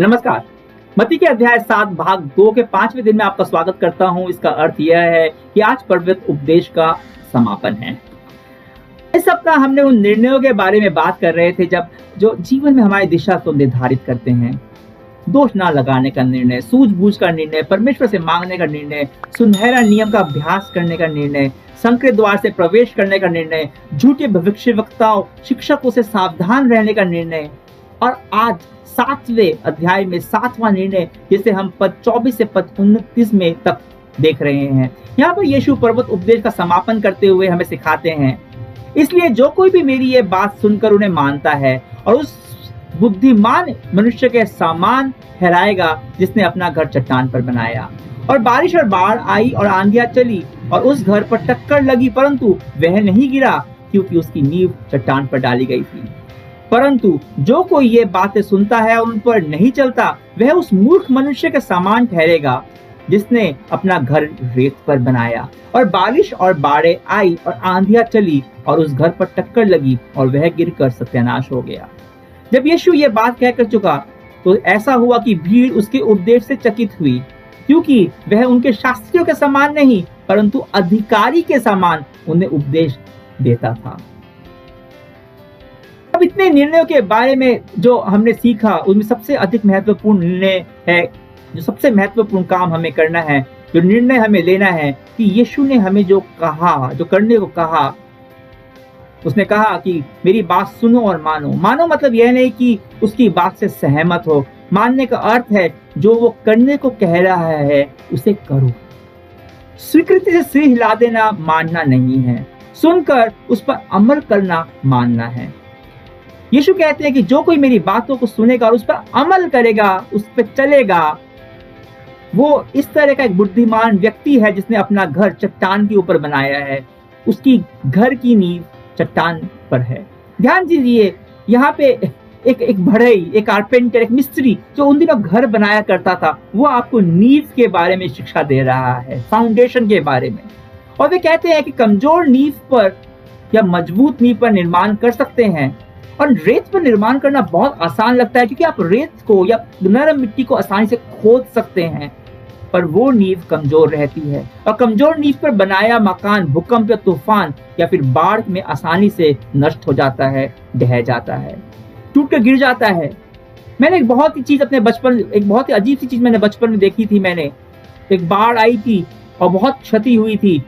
नमस्कार। मत्ती के अध्याय 7 भाग 2 के 5वें दिन में आपका स्वागत करता हूं। इसका अर्थ यह है कि आज पवित्र उपदेश का समापन है। इस सप्ताह हमने उन निर्णयों के बारे में बात कर रहे थे जब जो जीवन में हमारी दिशा को निर्धारित करते हैं। दोष ना लगाने का निर्णय, सूझबूझ का निर्णय, परमेश्वर से मांगने का निर्णय, सुनहरा नियम का अभ्यास करने का निर्णय, संकरे द्वार से प्रवेश करने का निर्णय, झूठे भविष्यवक्ताओं शिक्षकों से सावधान रहने का निर्णय, और आज 7वें अध्याय में 7वां निर्णय जिसे हम पद 24 से पद 29 में तक देख रहे हैं। यहाँ पर यीशु पर्वत उपदेश का समापन करते हुए हमें सिखाते हैं, इसलिए जो कोई भी मेरी ये बात सुनकर उन्हें मानता है और उस बुद्धिमान मनुष्य के समान ठहराएगा जिसने अपना घर चट्टान पर बनाया। और बारिश और बाढ़ आई और आंधियां चली और उस घर पर टक्कर लगी, परंतु वह नहीं गिरा क्योंकि उसकी नींव चट्टान पर डाली गई थी। परंतु जो कोई ये बातें सुनता है और उन पर नहीं चलता, वह उस मूर्ख मनुष्य के समान ठहरेगा जिसने अपना घर रेत पर बनाया। और बारिश और बाढ़ें आई और आंधियां चली और उस घर पर टक्कर लगी और वह गिरकर सत्यानाश हो गया। जब यीशु ये बात कहकर चुका तो ऐसा हुआ कि भीड़ उसके उपदेश से चकित हुई, क्योंकि वह उनके शास्त्रियों के समान नहीं परंतु अधिकारी के समान उन्हें उपदेश देता था। अब इतने निर्णयों के बारे में जो हमने सीखा, उनमें सबसे अधिक महत्वपूर्ण निर्णय है, जो सबसे महत्वपूर्ण काम हमें करना है, जो निर्णय हमें लेना है कि यीशु ने हमें जो कहा, जो करने को कहा, उसने कहा कि मेरी बात सुनो और मानो। मानो मतलब यह नहीं कि उसकी बात से सहमत हो। मानने का अर्थ है जो वो करने को कह रहा है उसे करो। स्वीकृति से सिर हिला देना मानना नहीं है, सुनकर उस पर अमल करना मानना है। यीशु कहते हैं कि जो कोई मेरी बातों को सुनेगा और उस पर अमल करेगा, उस पर चलेगा, वो इस तरह का एक बुद्धिमान व्यक्ति है जिसने अपना घर चट्टान के ऊपर बनाया है। उसकी घर की नींव चट्टान पर है। ध्यान दीजिए, यहाँ पे एक बढ़ई, एक कारपेंटर, एक मिस्त्री जो उन दिनों घर बनाया करता था, वो आपको नींव के बारे में शिक्षा दे रहा है, फाउंडेशन के बारे में। और वे कहते हैं कि कमजोर नींव पर या मजबूत नींव पर निर्माण कर सकते हैं। और रेत पर निर्माण करना बहुत आसान लगता है क्योंकि आप रेत को या नरम मिट्टी को आसानी से खोद सकते हैं, पर वो नींव कमजोर रहती है। और कमजोर नींव पर बनाया मकान भूकंप या तूफान या फिर बाढ़ में आसानी से नष्ट हो जाता है, ढह जाता है, टूट कर गिर जाता है। मैंने एक बहुत ही अजीब सी चीज मैंने बचपन में देखी थी। मैंने एक बाढ़ आई थी और बहुत क्षति हुई थी,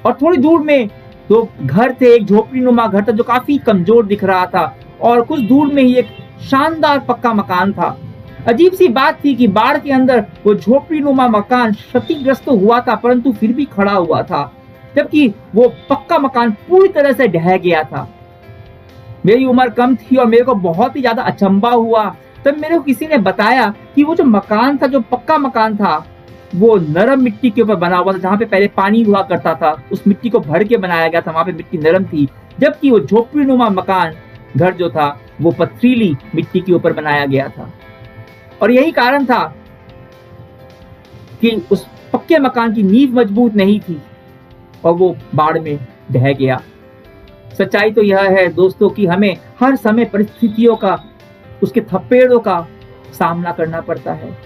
और थोड़ी दूर में दो घर थे। एक झोपड़ी नुमा घर था जो काफी कमजोर दिख रहा था, और कुछ दूर में ही एक शानदार पक्का मकान था। अजीब सी बात थी कि बाढ़ के अंदर वो झोपड़ी नुमा मकान क्षतिग्रस्त हुआ था परंतु फिर भी खड़ा हुआ था, जबकि वो पक्का मकान पूरी तरह से ढह गया था। मेरी उम्र कम थी और मेरे को बहुत ही ज्यादा अचंभा हुआ। तब मेरे को किसी ने बताया कि वो जो मकान था, जो पक्का मकान था, वो नरम मिट्टी के ऊपर बना हुआ था। जहाँ पे पहले पानी हुआ करता था, उस मिट्टी को भर के बनाया गया था, वहां पे मिट्टी नरम थी। जबकि वो झोपड़ी नुमा मकान घर जो था वो पथरीली मिट्टी के ऊपर बनाया गया था। और यही कारण था कि उस पक्के मकान की नींव मजबूत नहीं थी और वो बाढ़ में ढह गया। सच्चाई तो यह है दोस्तों कि हमें हर समय परिस्थितियों का, उसके थपेड़ों का सामना करना पड़ता है।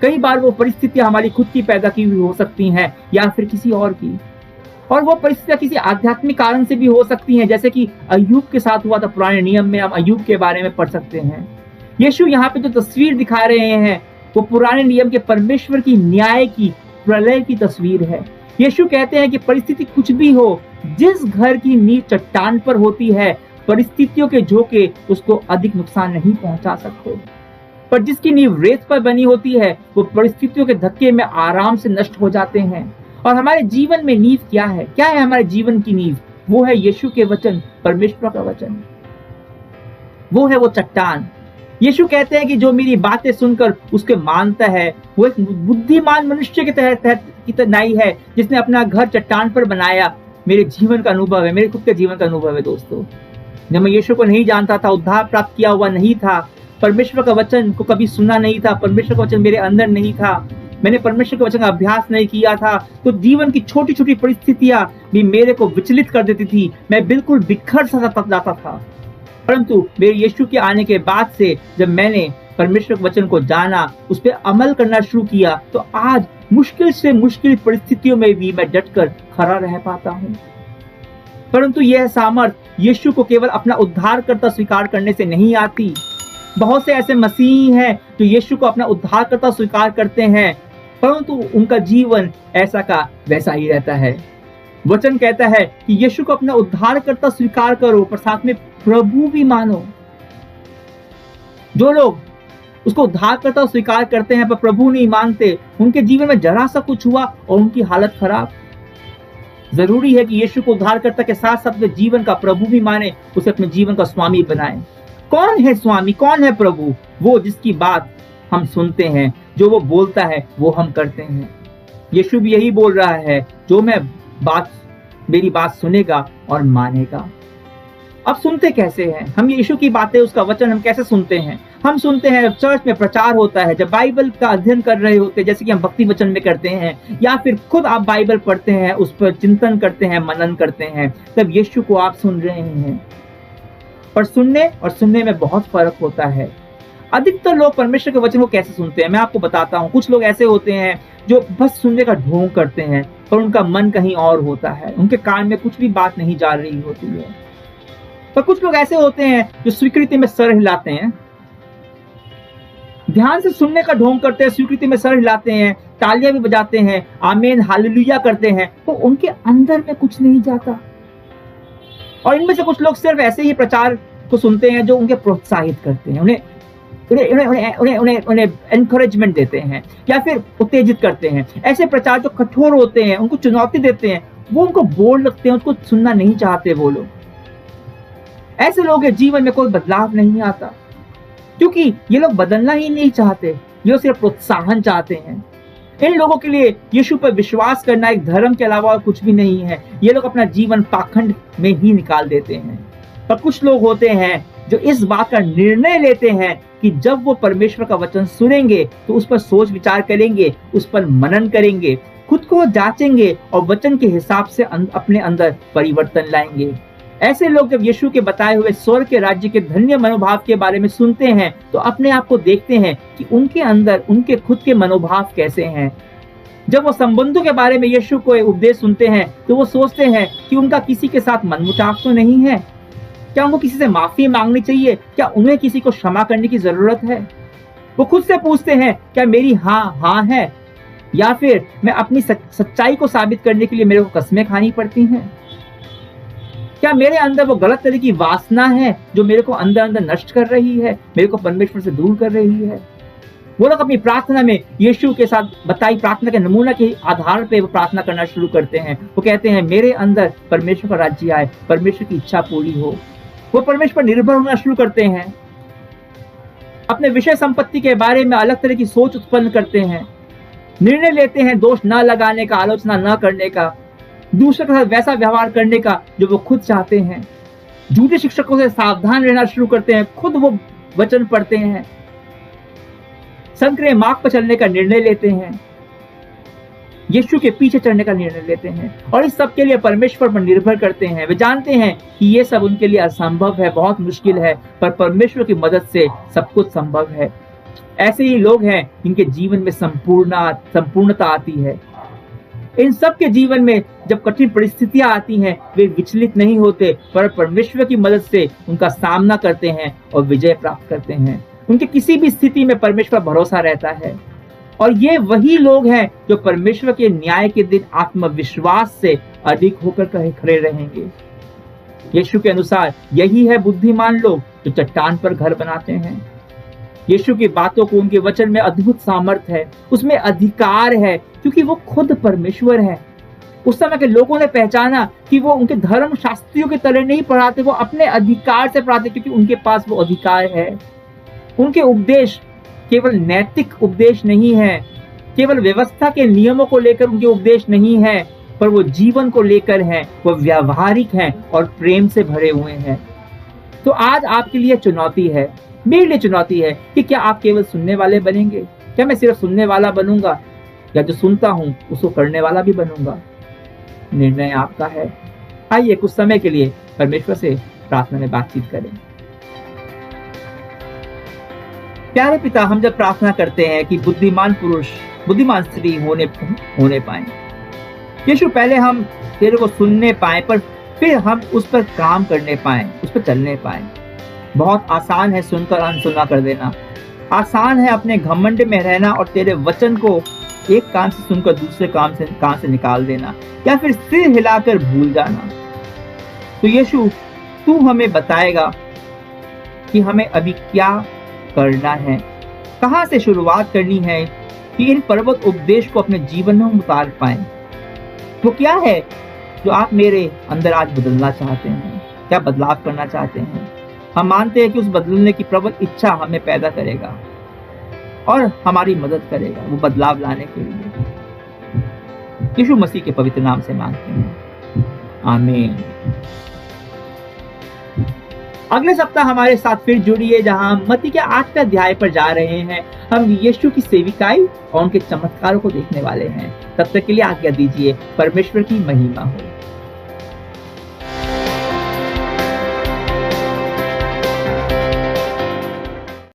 कई बार वो परिस्थितियां हमारी खुद की पैदा की हुई हो सकती हैं या फिर किसी और की, और वो परिस्थितियां किसी आध्यात्मिक कारण से भी हो सकती हैं, जैसे कि अय्यूब के साथ हुआ था। पुराने नियम में हम अय्यूब के बारे में पढ़ सकते हैं। यीशु यहाँ पे जो तस्वीर दिखा रहे हैं वो पुराने नियम के परमेश्वर की न्याय की, प्रलय की तस्वीर है। यीशु कहते हैं कि परिस्थिति कुछ भी हो, जिस घर की नींव चट्टान पर होती है, परिस्थितियों के झोंके उसको अधिक नुकसान नहीं पहुंचा सकते, पर जिसकी नींव रेत पर बनी होती है वो परिस्थितियों के धक्के में आराम से नष्ट हो जाते हैं। और हमारे जीवन में नींव क्या है? क्या है हमारे जीवन की नींव? वो है यीशु के वचन, परमेश्वर का वचन। वो है वो चट्टान। यीशु कहते हैं कि जो मेरी बातें सुनकर उसके मानता है वो एक बुद्धिमान मनुष्य के तहत नहीं है जिसने अपना घर चट्टान पर बनाया। मेरे जीवन का अनुभव है, मेरे खुद के जीवन का अनुभव है दोस्तों। जब मैं यीशु को नहीं जानता था, उद्धार प्राप्त किया हुआ नहीं था, परमेश्वर का वचन को कभी सुना नहीं था, परमेश्वर का वचन मेरे अंदर नहीं था, मैंने परमेश्वर के वचन का अभ्यास नहीं किया था, तो जीवन की छोटी छोटी परिस्थितियां भी मेरे को विचलित कर देती थी। मैं बिल्कुल बिखर सा जाता था। परंतु मेरे यीशु के आने के बाद से जब मैंने परमेश्वर के वचन को जाना, उस पर अमल करना शुरू किया, तो आज मुश्किल से मुश्किल परिस्थितियों में भी मैं डटकर खड़ा रह पाता हूँ। परंतु यह सामर्थ यीशु को केवल अपना उद्धारकर्ता स्वीकार करने से नहीं आती। बहुत से ऐसे मसीही हैं जो यीशु को अपना उद्धारकर्ता स्वीकार करते हैं, परंतु उनका जीवन ऐसा का वैसा ही रहता है। वचन कहता है कि यीशु को अपना उद्धारकर्ता स्वीकार करो, पर साथ में प्रभु भी मानो। जो लोग उसको उद्धारकर्ता स्वीकार करते हैं पर प्रभु नहीं मानते, उनके जीवन में जरा सा कुछ हुआ और उनकी हालत खराब। जरूरी है कि यीशु को उद्धारकर्ता के साथ साथ अपने जीवन का प्रभु भी माने, उसे अपने जीवन का स्वामी बनाए। कौन है स्वामी, कौन है प्रभु? वो जिसकी बात हम सुनते हैं, जो वो बोलता है वो हम करते हैं। यीशु भी यही बोल रहा है, जो मेरी बात सुनेगा और मानेगा। अब सुनते कैसे हैं हम यीशु की बातें, उसका वचन हम कैसे सुनते हैं? हम सुनते हैं चर्च में प्रचार होता है, जब बाइबल का अध्ययन कर रहे होते हैं, जैसे कि हम भक्ति वचन में करते हैं, या फिर खुद आप बाइबल पढ़ते हैं, उस पर चिंतन करते हैं, मनन करते हैं, तब यीशु को आप सुन रहे हैं। पर सुनने और सुनने में बहुत फर्क होता है। अधिकतर लोग परमेश्वर के वचन को कैसे सुनते हैं मैं आपको बताता हूँ। कुछ लोग ऐसे होते हैं जो बस सुनने का ढोंग करते हैं, पर उनका मन कहीं और होता है, उनके कान में कुछ भी बात नहीं जा रही होती है। पर कुछ लोग ऐसे होते हैं जो स्वीकृति में सर हिलाते हैं, ध्यान से सुनने का ढोंग करते हैं, स्वीकृति में सर हिलाते हैं, तालियां भी बजाते हैं, आमीन हालेलुया करते हैं, तो उनके अंदर में कुछ नहीं जाता। और इनमें से कुछ लोग सिर्फ ऐसे ही प्रचार को सुनते हैं जो उनके प्रोत्साहित करते हैं, उन्हें एनकरेजमेंट देते हैं या फिर उत्तेजित करते हैं। ऐसे प्रचार जो कठोर होते हैं, उनको चुनौती देते हैं, वो उनको बोर लगते हैं, उसको सुनना नहीं चाहते वो लोग। ऐसे लोगों के जीवन में कोई बदलाव नहीं आता, क्योंकि ये लोग बदलना ही नहीं चाहते, ये सिर्फ प्रोत्साहन चाहते हैं। इन लोगों के लिए यीशु पर विश्वास करना एक धर्म के अलावा और कुछ भी नहीं है। ये लोग अपना जीवन पाखंड में ही निकाल देते हैं। पर कुछ लोग होते हैं जो इस बात का निर्णय लेते हैं कि जब वो परमेश्वर का वचन सुनेंगे तो उस पर सोच विचार करेंगे, उस पर मनन करेंगे, खुद को जांचेंगे और वचन के हिसाब से अपने अंदर परिवर्तन लाएंगे। ऐसे लोग जब यीशु के बताए हुए स्वर्ग के राज्य के धन्य मनोभाव के बारे में सुनते हैं, तो अपने आप को देखते हैं कि उनके अंदर उनके खुद के मनोभाव कैसे हैं। जब वो संबंधों के बारे में यीशु को उपदेश सुनते हैं, तो वो सोचते हैं कि उनका किसी के साथ मनमुटाव तो नहीं है, क्या उनको किसी से माफी मांगनी चाहिए, क्या उन्हें किसी को क्षमा करने की जरूरत है। वो खुद से पूछते हैं, क्या मेरी हाँ है, या फिर मैं अपनी सच्चाई को साबित करने के लिए मेरे को कसमें खानी पड़ती हैं। क्या मेरे अंदर वो गलत तरह की वासना है जो मेरे को अंदर अंदर नष्ट कर रही है, मेरे को परमेश्वर से दूर कर रही है। वो लोग अपनी प्रार्थना में यीशु के साथ बताई प्रार्थना के नमूना के आधार पे वो प्रार्थना करना शुरू करते हैं। वो कहते हैं, मेरे अंदर परमेश्वर का राज्य आए, परमेश्वर की इच्छा पूरी हो। वो परमेश्वर पर निर्भर होना शुरू करते हैं, अपने विषय संपत्ति के बारे में अलग तरह की सोच उत्पन्न करते हैं, निर्णय लेते हैं दोष न लगाने का, आलोचना न करने का, दूसरे के साथ वैसा व्यवहार करने का जो वो खुद चाहते हैं। झूठे शिक्षकों से सावधान रहना शुरू करते हैं, खुद वो वचन पढ़ते हैं, संकरे मार्ग पर चलने का निर्णय लेते हैं, यीशु के पीछे चढ़ने का निर्णय लेते हैं, और इस सब के लिए परमेश्वर पर निर्भर करते हैं। वे जानते हैं कि ये सब उनके लिए असंभव है, बहुत मुश्किल है, पर परमेश्वर की मदद से सब कुछ संभव है। ऐसे ही लोग हैं जिनके जीवन में संपूर्णता आती है। इन सब के जीवन में जब कठिन परिस्थितियां आती हैं, वे विचलित नहीं होते, पर परमेश्वर की मदद से उनका सामना करते हैं और विजय प्राप्त करते हैं। उनके किसी भी स्थिति में परमेश्वर भरोसा रहता है, और ये वही लोग हैं जो परमेश्वर के न्याय के दिन आत्मविश्वास से अधिक होकर खड़े रहेंगे। यीशु के अनुसार यही है बुद्धिमान लोग जो चट्टान पर घर बनाते हैं। यीशु की बातों को, उनके वचन में अद्भुत सामर्थ्य है, उसमें अधिकार है, क्योंकि वो खुद परमेश्वर है। उस समय के लोगों ने पहचाना कि वो उनके धर्म शास्त्रियों के तरह नहीं पढ़ाते, वो अपने अधिकार से पढ़ाते, क्योंकि उनके पास वो अधिकार है। उनके उपदेश केवल नैतिक उपदेश नहीं है, केवल व्यवस्था के नियमों को लेकर उनके उपदेश नहीं है, पर वो जीवन को लेकर हैं, वो व्यावहारिक हैं और प्रेम से भरे हुए हैं। तो आज आपके लिए चुनौती है, मेरे लिए चुनौती है कि क्या आप केवल सुनने वाले बनेंगे? क्या मैं सिर्फ सुनने वाला बनूंगा, या जो सुनता हूं उसको करने वाला भी बनूंगा? निर्णय आपका है। आइए कुछ समय के लिए परमेश्वर से प्रार्थना में बातचीत करें। प्यारे पिता, हम जब प्रार्थना करते हैं कि बुद्धिमान पुरुष बुद्धिमान स्त्री होने पाए, यीशु पहले हम तेरे को सुनने पाए, पर फिर हम उस पर काम करने पाए, उस पर चलने पाए। बहुत आसान है सुनकर अनसुना कर देना, आसान है अपने घमंड में रहना और तेरे वचन को एक कान से सुनकर दूसरे कान से निकाल देना, या फिर सिर हिलाकर भूल जाना। तो यीशु, तू हमें बताएगा कि हमें अभी क्या करना है, कहां से शुरुआत करनी है कि इन पर्वत उपदेश को अपने जीवन में हम उतार पाए। वो क्या है जो आप मेरे अंदर आज बदलना चाहते हैं, क्या बदलाव करना चाहते हैं। हम मानते हैं कि उस बदलने की प्रबल इच्छा हमें पैदा करेगा और हमारी मदद करेगा वो बदलाव लाने के लिए। यीशु मसीह के पवित्र नाम से मांगते हैं, आमीन। अगले सप्ताह हमारे साथ फिर जुड़िए, जहां हम मत्ती के 8वें अध्याय पर जा रहे हैं। हम यीशु की सेविकाई और उनके चमत्कारों को देखने वाले हैं। तब तक के लिए आज्ञा दीजिए। परमेश्वर की महिमा हो।